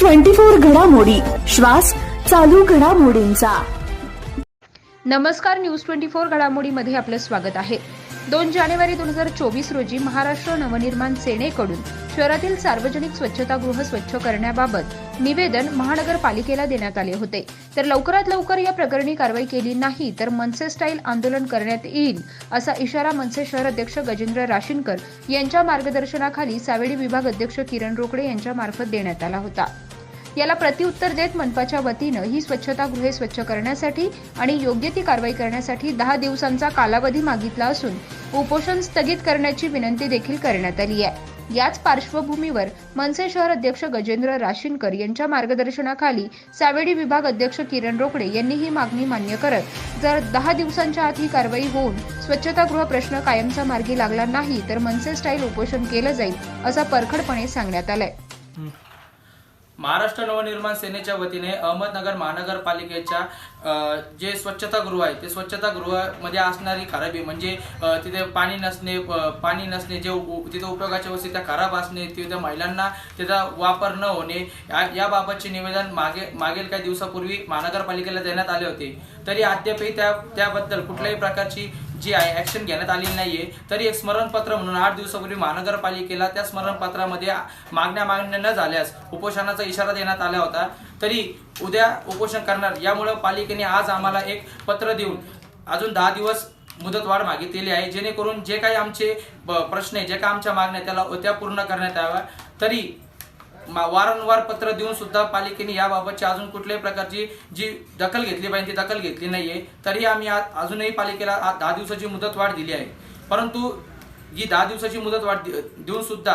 News 24 घडामोडी, श्वास चालू घडामोडींचा। नमस्कार, न्यूज 24 घडामोडीमध्ये आपलं स्वागत आहे। 2 जानेवारी 2024 रोजी महाराष्ट्र नवनिर्माण सेनेकडून शहरातील सार्वजनिक स्वच्छतागृह स्वच्छ करण्याबाबत निवेदन महानगरपालिकेला देण्यात आले होते। तर लवकरात लवकर या प्रकरणी कारवाई केली नाही तर मनसे स्टाईल आंदोलन करण्यात येईल असा इशारा मनसे शहर अध्यक्ष गजेंद्र राशीनकर यांच्या मार्गदर्शनाखाली सावेडी विभाग अध्यक्ष किरण रोकडे यांच्या मार्फत देण्यात आला होता। याला प्रत्युत्तर देत मनपाच्या वतीनं ही स्वच्छतागृहे स्वच्छ करण्यासाठी आणि योग्य ती कारवाई करण्यासाठी 10 दिवसांचा कालावधी मागितला असून उपोषण स्थगित करण्याची विनंती देखील करण्यात आली आहे। याच पार्श्वभूमीवर मनसे शहर अध्यक्ष गजेंद्र राशीनकर यांच्या मार्गदर्शनाखाली सावेडी विभाग अध्यक्ष किरण रोकडे यांनी ही मागणी मान्य करत जर 10 दिवसांच्या आत ही कारवाई होऊन स्वच्छतागृह प्रश्न कायमचा मार्गी लागला नाही तर मनसे स्टाईल उपोषण केलं जाईल असं परखडपणे सांगण्यात आलंय। महाराष्ट्र नवनिर्माण सेनेच्या वतीने अहमदनगर महानगरपालिकेच्या जे स्वच्छतागृह आहे ते स्वच्छतागृहामध्ये असणारी खराबी म्हणजे तिथे पाणी नसणे जे तिथे उपयोगाच्या वस्तू त्या खराब असणे, तिथे महिलांना त्याचा वापर न होणे याबाबतचे निवेदन मागील काही दिवसापूर्वी महानगरपालिकेला देण्यात आले होते। तरी अद्यापही त्याबद्दल कुठल्याही प्रकारची जी आहे ऍक्शन घेण्यात आली नाहीये। तरी एक स्मरणपत्र म्हणून 8 दिवसापूर्वी महानगरपालिकेला त्या स्मरणपत्रामध्ये मागण्या न झाल्यास उपोषणाचा इशारा देण्यात आला होता। तरी उद्या उपोषण करणार, यामुळे पालिकेने आज आम्हाला एक पत्र देऊन अजून 10 दिवस मुदतवाढ मागितलेली आहे, जेणेकरून जे काही आमचे प्रश्न आहे, जे काही आमच्या मागण्या त्या पूर्ण करण्यात याव्या। तरी वारंवार पत्र देऊन सुद्धा पालिकेने याबाबतची अजून कुठल्याही प्रकारची जी दखल घेतली पाहिजे ती दखल घेतली नाहीये। तरी आम्ही अजूनही पालिकेला 10 दिवसाची मुदतवाढ दिली आहे, परंतु ही 10 दिवसाची मुदतवाढ देऊन सुद्धा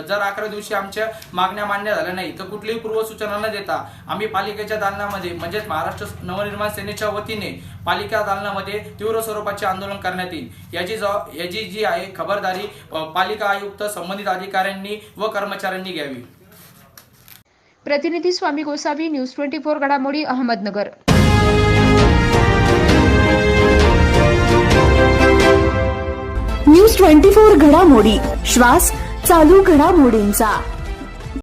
जर 11 दिवशी आमच्या मागण्या मान्य झाल्या नाही तर कुठलीही पूर्वसूचना न देता आम्ही पालिकेच्या दालनामध्ये म्हणजेच महाराष्ट्र नवनिर्माण सेनेच्या वतीने पालिका दालनामध्ये तीव्र स्वरूपाचे आंदोलन करण्यात येईल। याची जी आहे खबरदारी पालिका आयुक्त, संबंधित अधिकाऱ्यांनी व कर्मचाऱ्यांनी घ्यावी। प्रतिनिधी स्वामी गोसावी, न्यूज 24 घडामोडी, अहमदनगर। न्यूज 24 घडामोडी, श्वास चालू घडामोडींचा।